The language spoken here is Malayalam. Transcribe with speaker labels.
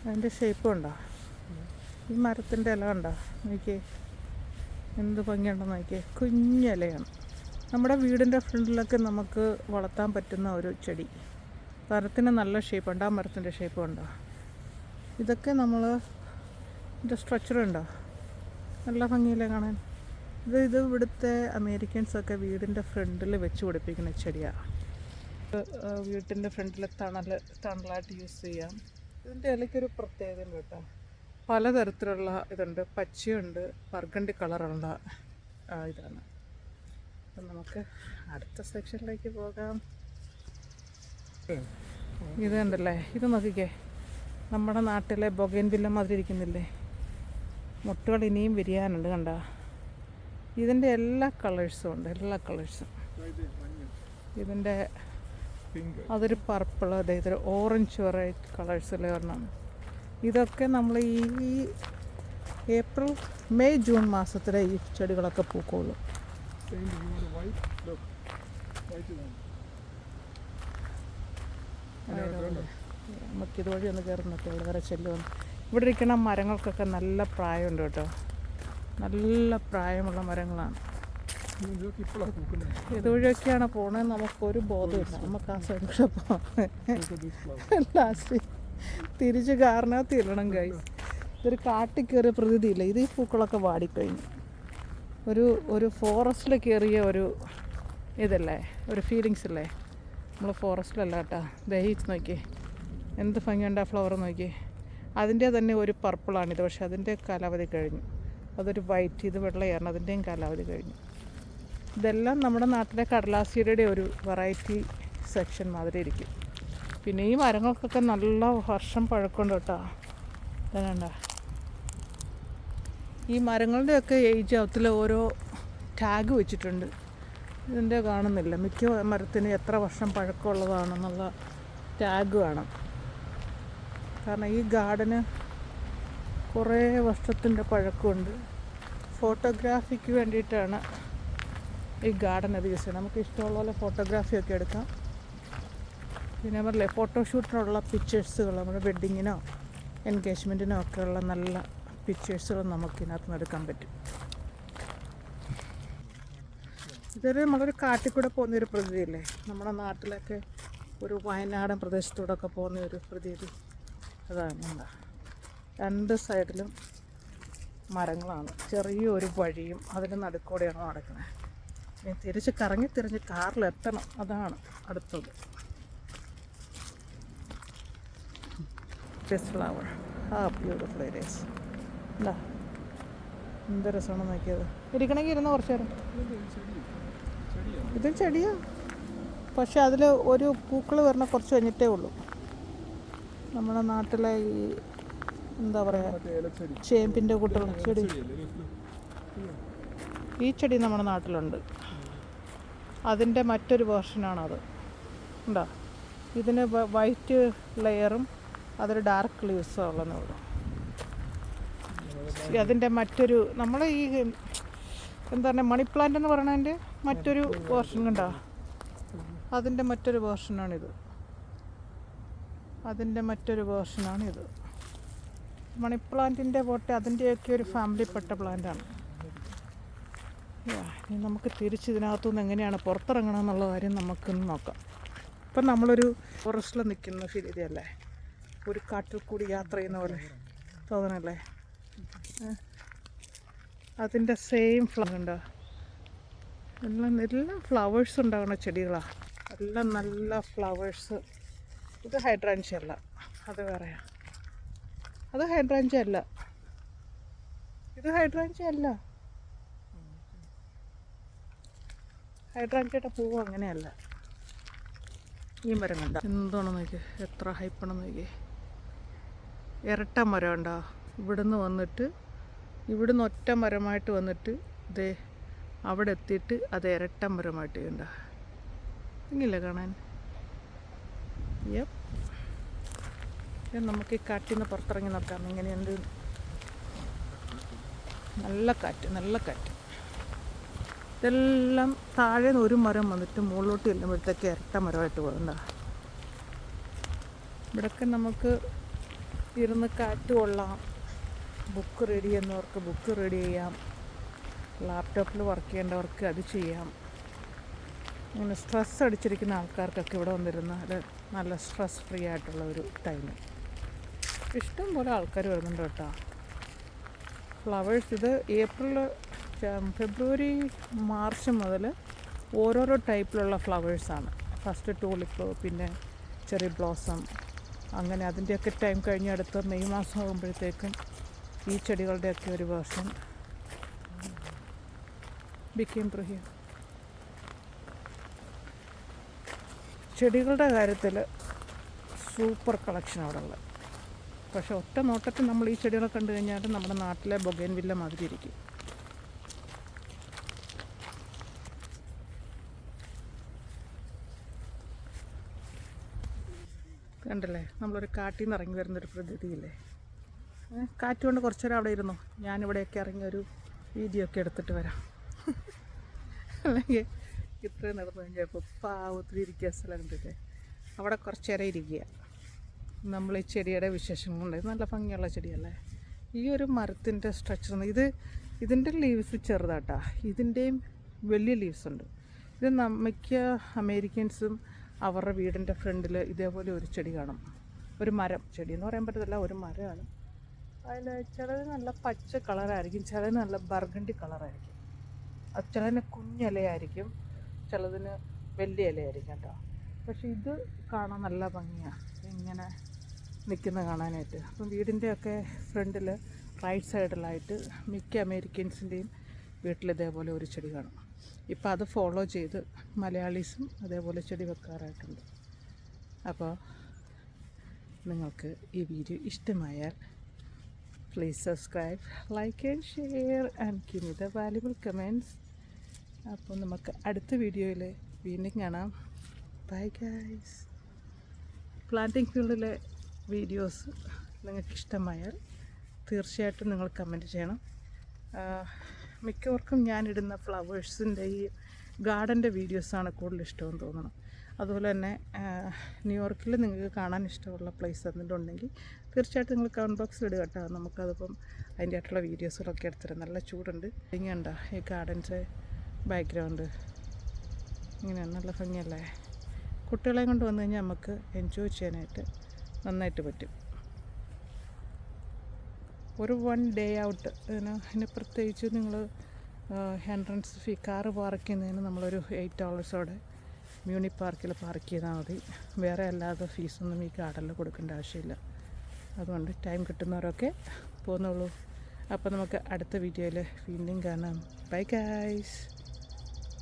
Speaker 1: അതിൻ്റെ ഷേപ്പ് ഉണ്ടോ? ഈ മരത്തിൻ്റെ ഇല ഉണ്ടോ? നോക്കിയേ എന്ത് ഭംഗിയുണ്ടെന്ന് നോക്കിയേ. കുഞ്ഞിലയാണ്. നമ്മുടെ വീടിൻ്റെ ഫ്രണ്ടിലൊക്കെ നമുക്ക് വളർത്താൻ പറ്റുന്ന ഒരു ചെടി. മരത്തിന് നല്ല ഷേപ്പുണ്ട്. ആ മരത്തിൻ്റെ ഷേപ്പ് ഉണ്ടോ? ഇതൊക്കെ നമ്മൾ ഇതിൻ്റെ സ്ട്രക്ചർ ഉണ്ടോ? നല്ല ഭംഗിയില്ലേ കാണാൻ. ഇത് ഇവിടുത്തെ അമേരിക്കൻസൊക്കെ വീടിൻ്റെ ഫ്രണ്ടിൽ വെച്ച് പിടിപ്പിക്കുന്ന ചെടിയാണ്. വീട്ടിൻ്റെ ഫ്രണ്ടിൽ തണലായിട്ട് യൂസ് ചെയ്യാം. ഇതിൻ്റെ ഇലയ്ക്കൊരു പ്രത്യേകത കേട്ടോ. പലതരത്തിലുള്ള ഇതുണ്ട്. പച്ചയുണ്ട്, ബർഗണ്ടി കളറുള്ള ഇതാണ്. അപ്പം നമുക്ക് അടുത്ത സെക്ഷനിലേക്ക് പോകാം. ഇത് കണ്ടല്ലേ, ഇത് നോക്കിക്കേ. നമ്മുടെ നാട്ടിലെ ബൊഗൈൻവില്ല മാതിരി ഇരിക്കുന്നില്ലേ? മുട്ടുകൾ ഇനിയും വിരിയാനുണ്ട്. കണ്ട, ഇതിൻ്റെ എല്ലാ കളേഴ്സും ഉണ്ട്, എല്ലാ കളേഴ്സും. ഇതിൻ്റെ അതൊരു പർപ്പിൾ, അതെ, ഇതൊരു ഓറഞ്ച് വെറൈറ്റി കളേഴ്സിൽ വരണം. ഇതൊക്കെ നമ്മൾ ഈ ഏപ്രിൽ മെയ് ജൂൺ മാസത്തിലെ ഈ ചെടികളൊക്കെ പൂക്കുള്ളൂ. നമുക്കിതുവഴി ഒന്ന് കയറുന്നൊക്കെ ഇവിടെ വരെ ചെല്ലുമെന്ന്. ഇവിടെ ഇരിക്കുന്ന മരങ്ങൾക്കൊക്കെ നല്ല പ്രായമുണ്ട് കേട്ടോ. നല്ല പ്രായമുള്ള മരങ്ങളാണ്. ഇതുവഴിയൊക്കെയാണ് പോണത്. നമുക്കൊരു ബോധമില്ല. നമുക്ക് ആ സൈഡ് കൂടെ പോകാം. ലാസ്റ്റ് തിരിച്ച് കാറിനകത്ത് ഇല്ലണം കൈ. ഇതൊരു കാട്ടിൽ കയറിയ പ്രകൃതിയില്ല. ഇത് ഈ പൂക്കളൊക്കെ വാടിക്കഴിഞ്ഞു. ഒരു ഫോറസ്റ്റിൽ കയറിയ ഒരു ഇതല്ലേ, ഒരു ഫീലിങ്സ് അല്ലേ. നമ്മൾ ഫോറസ്റ്റിലല്ല കേട്ടോ. ദഹിച്ച് നോക്കി എന്ത് ഭംഗിയുണ്ട് ആ ഫ്ലവർ നോക്കി. അതിൻ്റെ തന്നെ ഒരു പർപ്പിളാണിത്, പക്ഷെ അതിൻ്റെ കാലാവധി കഴിഞ്ഞു. അതൊരു വൈറ്റ്, ഇത് വെള്ളയാണ്, അതിൻ്റെയും കാലാവധി കഴിഞ്ഞു. ഇതെല്ലാം നമ്മുടെ നാട്ടിലെ കടലാസിയുടെ ഒരു വെറൈറ്റി സെക്ഷൻ മാതിരി ഇരിക്കും. പിന്നെ ഈ മരങ്ങൾക്കൊക്കെ നല്ല വർഷം പഴക്കമുണ്ട് കേട്ടോ. ഇതേണ്ട, ഈ മരങ്ങളുടെയൊക്കെ ഏജ് ആവത്തിൽ ഓരോ ടാഗ് വെച്ചിട്ടുണ്ട്. ഇതിൻ്റെ കാണുന്നില്ല. മിക്ക മരത്തിന് എത്ര വർഷം പഴക്കമുള്ളതാണെന്നുള്ള ടാഗ് വേണം. കാരണം ഈ ഗാർഡന് കുറേ വർഷത്തിൻ്റെ പഴക്കമുണ്ട്. ഫോട്ടോഗ്രാഫിക്ക് വേണ്ടിയിട്ടാണ് ഈ ഗാർഡൻ അത് യൂസ് ചെയ്യുന്നത്. നമുക്ക് ഇഷ്ടമുള്ള പോലെ ഫോട്ടോഗ്രാഫിയൊക്കെ എടുക്കാം. പിന്നെ പറഞ്ഞില്ലേ, ഫോട്ടോഷൂട്ടിനുള്ള പിക്ചേഴ്സുകൾ, നമ്മുടെ വെഡ്ഡിങ്ങിനോ എൻഗേജ്മെൻറ്റിനോ ഒക്കെയുള്ള നല്ല പിക്ചേഴ്സുകൾ നമുക്കിതിനകത്ത് നിന്ന് എടുക്കാൻ പറ്റും. ഇതൊരു നമ്മളൊരു കാട്ടിൽ പോകുന്നൊരു പ്രകൃതിയല്ലേ. നമ്മുടെ നാട്ടിലൊക്കെ ഒരു വയനാടൻ പ്രദേശത്തൂടെയൊക്കെ പോകുന്ന ഒരു പ്രതീതി അതാണ്. എന്താ, രണ്ട് സൈഡിലും മരങ്ങളാണ്, ചെറിയൊരു വഴിയും അതിന് നടുക്കൂടെയാണ് നടക്കുന്നത്. ഇനി തിരിച്ച് കറങ്ങി തിരിഞ്ഞ് കാറിലെത്തണം. അതാണ് അടുത്തത്. ദിസ് ഫ്ലവർ, ആ ബ്യൂട്ടിഫുൾ ഏരിയസ്. എന്താ എന്ത് രസമാണ് നോക്കിയത്. ഇരിക്കണമെങ്കിൽ ഇരുന്ന് കുറച്ച് നേരം. ഇത് ചെടിയാ, പക്ഷെ അതിൽ ഒരു പൂക്കൾ വരണ കുറച്ച് കഴിഞ്ഞിട്ടേ ഉള്ളൂ. നമ്മുടെ നാട്ടിലെ ഈ എന്താ പറയുക, ചേമ്പിൻ്റെ കൂട്ടുള്ള ചെടി, ഈ ചെടി നമ്മുടെ നാട്ടിലുണ്ട്. അതിൻ്റെ മറ്റൊരു വേർഷനാണത്. ഉണ്ടോ? ഇതിന് വൈറ്റ് ലെയറും അതൊരു ഡാർക്ക് ലീവ്സും ഉള്ളതേ ഉള്ളൂ. അതിൻ്റെ മറ്റൊരു, നമ്മൾ ഈ എന്താ പറയുക, മണി പ്ലാന്റ് എന്ന് പറയുന്നതിൻ്റെ മറ്റൊരു വേർഷൻ കണ്ടോ? അതിൻ്റെ മറ്റൊരു വേർഷനാണിത്. അതിൻ്റെ മറ്റൊരു വേർഷനാണിത്. മണി പ്ലാന്റിൻ്റെ പോട്ടെ, അതിൻ്റെയൊക്കെ ഒരു ഫാമിലിപ്പെട്ട പ്ലാന്റാണ്. ഇനി നമുക്ക് തിരിച്ച് ഇതിനകത്തുനിന്ന് എങ്ങനെയാണ് പുറത്തിറങ്ങണം എന്നുള്ള കാര്യം നമുക്കൊന്ന് നോക്കാം. ഇപ്പം നമ്മളൊരു ഫോറസ്റ്റിൽ നിൽക്കുന്ന ഫീൽ ചെയ്തല്ലേ, ഒരു കാട്ടിൽ കൂടി യാത്ര ചെയ്യുന്ന പോലെ തോന്നണല്ലേ. അതിൻ്റെ സെയിം ഫ്ലവർ ഉണ്ടോ? എല്ലാം ഫ്ലവേഴ്സ് ഉണ്ടാകുന്ന ചെടികളാണ്. എല്ലാം നല്ല ഫ്ലവേഴ്സ്. ഇത് ഹൈഡ്രാഞ്ച അല്ല, അത് വേറെയാണ്. അത് ഹൈഡ്രാഞ്ച അല്ല, ഇത് ഹൈഡ്രാഞ്ച അല്ല. ഹൈഡ്രാഞ്ചയുടെ പൂവ് അങ്ങനെയല്ല. ഈ മരം കണ്ട എന്താണെന്ന് നോക്കി, എത്ര ഹൈപ്പാണെന്ന് നോക്കി. ഇരട്ട മരം ഉണ്ടോ? ഇവിടുന്ന് വന്നിട്ട് ഇവിടുന്ന് ഒറ്റ മരമായിട്ട് വന്നിട്ട് ഇതേ അവിടെ എത്തിയിട്ട് അത് ഇരട്ട മരമായിട്ട് ഉണ്ടോ? ഇങ്ങില്ല കാണാൻ. നമുക്ക് ഈ കാറ്റിൽ നിന്ന് പുറത്തിറങ്ങി നോക്കാം എങ്ങനെയുണ്ട്. നല്ല കാറ്റ്, നല്ല കാറ്റ്. ഇതെല്ലാം താഴെ നിന്ന് ഒരു മരം വന്നിട്ട് മുകളിലോട്ട് ചെല്ലുമ്പോഴത്തേക്ക് ഇരട്ട മരമായിട്ട് പോകണ്ട. ഇവിടെയൊക്കെ നമുക്ക് ഇരുന്ന് കാറ്റ് കൊള്ളാം. ബുക്ക് റീഡ് ചെയ്യുന്നവർക്ക് ബുക്ക് റീഡ് ചെയ്യാം, ലാപ്ടോപ്പിൽ വർക്ക് ചെയ്യേണ്ടവർക്ക് അത് ചെയ്യാം. അങ്ങനെ സ്ട്രെസ് അടിച്ചിരിക്കുന്ന ആൾക്കാർക്കൊക്കെ ഇവിടെ വന്നിരുന്നാൽ നല്ല സ്ട്രെസ് ഫ്രീ ആയിട്ടുള്ള ഒരു ടൈം. ഇഷ്ടം പോലെ ആൾക്കാർ വരുന്നുണ്ട് കേട്ടോ. ഫ്ലവേഴ്സ് ഇത് ഫെബ്രുവരി മാർച്ച് മുതൽ ഓരോരോ ടൈപ്പിലുള്ള ഫ്ലവേഴ്സാണ്. ഫസ്റ്റ് ടൂലിപ്പ്, പിന്നെ ചെറി ബ്ലോസം, അങ്ങനെ അതിൻ്റെയൊക്കെ ടൈം കഴിഞ്ഞ് അടുത്ത മെയ് മാസം ആകുമ്പോഴത്തേക്കും ഈ ചെടികളുടെയൊക്കെ ഒരു വേർഷൻ ബിക്കേം ത്രൂ ഹിയർ. ചെടികളുടെ കാര്യത്തിൽ സൂപ്പർ കളക്ഷൻ അവിടെ ഉള്ളത്. പക്ഷെ ഒറ്റ നോട്ടത്തിൽ നമ്മൾ ഈ ചെടികളെ കണ്ടു കഴിഞ്ഞാൽ നമ്മുടെ നാട്ടിലെ ബൊഗൈൻവില്ല മാതിരി ഇരിക്കും. കണ്ടല്ലേ, നമ്മളൊരു കാട്ടിൽ നിന്ന് ഇറങ്ങി വരുന്നൊരു പ്രകൃതിയില്ലേ. കാറ്റുകൊണ്ട് കുറച്ച് നേരം അവിടെ ഇരുന്നു. ഞാനിവിടെയൊക്കെ ഇറങ്ങി ഒരു വീഡിയോ ഒക്കെ എടുത്തിട്ട് വരാം. അല്ലെങ്കിൽ ഇത്രയും നടന്നു കഴിഞ്ഞപ്പോൾ പാവത്തിൽ ഇരിക്കുക സ്ഥലം കണ്ടില്ലേ, അവിടെ കുറച്ച് നേരം ഇരിക്കുക. നമ്മൾ ഈ ചെടിയുടെ വിശേഷം കൊണ്ട് നല്ല ഭംഗിയുള്ള ചെടിയല്ലേ. ഈ ഒരു മരത്തിൻ്റെ സ്ട്രക്ചർ ഇതിൻ്റെ ലീവ്സ് ചെറുതാട്ടാ, ഇതിൻ്റെയും വലിയ ലീവ്സ് ഉണ്ട്. ഇത് മിക്ക അമേരിക്കൻസും അവരുടെ വീടിൻ്റെ ഫ്രണ്ടിൽ ഇതേപോലെ ഒരു ചെടി കാണും. ഒരു മരം, ചെടി എന്ന് പറയാൻ പറ്റത്തില്ല, ഒരു മരമാണ്. അതിൽ ചിലത് നല്ല പച്ച കളറായിരിക്കും, ചിലത് നല്ല ബർഗണ്ടി കളറായിരിക്കും, ചിലതിന് കുഞ്ഞിലയായിരിക്കും, ചിലതിന് വലിയ ഇലയായിരിക്കും കേട്ടോ. പക്ഷേ ഇത് കാണാൻ നല്ല ഭംഗിയാണ് ഇങ്ങനെ നിൽക്കുന്ന കാണാനായിട്ട്. അപ്പം വീടിൻ്റെയൊക്കെ ഫ്രണ്ടിൽ റൈറ്റ് സൈഡിലായിട്ട് മിക്ക അമേരിക്കൻസിൻ്റെയും വീട്ടിൽ ഇതേപോലെ ഒരു ചെടി കാണും. ഇപ്പോൾ അത് ഫോളോ ചെയ്ത് മലയാളീസും അതേപോലെ ചെടി വെക്കാറായിട്ടുണ്ട്. അപ്പോൾ നിങ്ങൾക്ക് ഈ വീഡിയോ ഇഷ്ടമായാൽ please subscribe, like and share and give me the valuable comments. അപ്പോൾ നമുക്ക് അടുത്ത വീഡിയോയിൽ വീണ്ടും കാണാം. Bye guys. പ്ലാന്റിംഗ് ഫീൽഡിലെ വീഡിയോസ് നിങ്ങൾക്ക് ഇഷ്ടമായാൽ തീർച്ചയായിട്ടും നിങ്ങൾ കമൻറ്റ് ചെയ്യണം. മിക്കവർക്കും ഞാനിടുന്ന ഫ്ലവേഴ്സിൻ്റെ ഈ ഗാർഡൻ്റെ വീഡിയോസാണ് കൂടുതൽ ഇഷ്ടമെന്ന് തോന്നണം. അതുപോലെ തന്നെ ന്യൂയോർക്കിൽ നിങ്ങൾക്ക് കാണാൻ ഇഷ്ടമുള്ള പ്ലേസ് എന്തെങ്കിലും ഉണ്ടെങ്കിൽ തീർച്ചയായിട്ടും നിങ്ങൾ കമൻറ്റ് ബോക്സിൽ ഇടുക കേട്ടോ. നമുക്കതിപ്പം അതിൻ്റെ ആയിട്ടുള്ള വീഡിയോസുകളൊക്കെ എടുത്തിട്ട് നല്ല ചൂടുണ്ട്. ഇങ്ങനെയുണ്ടോ ഈ ഗാർഡൻ്റെ ബാക്ക്ഗ്രൗണ്ട്, ഇങ്ങനെയാണ് നല്ല ഭംഗിയല്ലേ. കുട്ടികളെ കൊണ്ട് വന്നു കഴിഞ്ഞാൽ നമുക്ക് എൻജോയ് ചെയ്യാനായിട്ട് നന്നായിട്ട് പറ്റും. ഒരു 1 ഡേ ഔട്ട് ഇതിന് പ്രത്യേകിച്ച് നിങ്ങൾ എൻട്രൻസ് ഫീ കാറ് പാർക്ക് ചെയ്യുന്നതിന് നമ്മളൊരു $8 അവിടെ മ്യൂണി പാർക്കിൽ പാർക്ക് ചെയ്താൽ മതി. വേറെ അല്ലാതെ ഫീസൊന്നും ഈ ഗാർഡനിൽ കൊടുക്കേണ്ട ആവശ്യമില്ല. അതുകൊണ്ട് ടൈം കിട്ടുന്നവരൊക്കെ പോകുന്നുള്ളൂ. അപ്പോൾ നമുക്ക് അടുത്ത വീഡിയോയിൽ വീണ്ടും കാണാം. Bye guys.